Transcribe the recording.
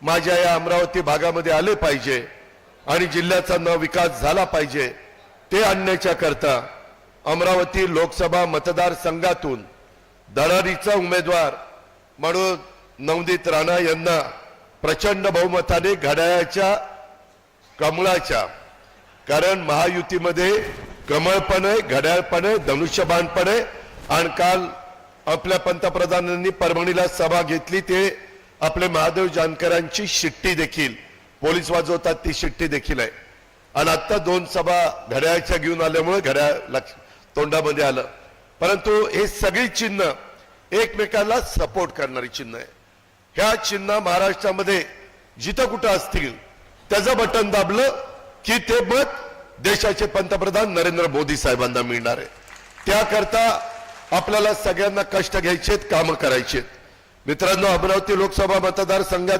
माझ्या या अमरावती भागामध्ये आले पाहिजे आणि जिल्ह्याचा न विकास झाला पाहिजे, ते आणण्याच्या करता अमरावती लोकसभा मतदारसंघातून धडाडीचा उमेदवार म्हणून नवनीत राणा यांना प्रचंड बहुमताने घड्याळाच्या कमळाच्या, कारण महायुतीमध्ये कमळ पण आहे, घड्याळ पण आहे, धनुष्यबाण पण आहे. आणि काल आपल्या पंतप्रधानांनी परभणीला सभा घेतली, ते आपले महादेव जानकरांची शिट्टी देखील पोलीस वाजवतात, ती शिट्टी देखील आहे. आणि आता 2 सभा घड्याळाच्या घेऊन आल्यामुळे घड्याळ तोंडामध्ये आलं. परंतु हे सगळी चिन्ह एकमेकांना सपोर्ट करणारी चिन्ह आहे. ह्या चिन्ह महाराष्ट्रामध्ये जिथं कुठं असतील त्याचं बटन दाबलं की ते मत देशाचे पंतप्रधान नरेंद्र मोदी साहेबांना मिळणार आहे. त्याकरता आपल्याला सगळ्यांना कष्ट घ्यायचेत, कामं करायचेत. मित्रांनो, अमरावती लोकसभा मतदारसंघात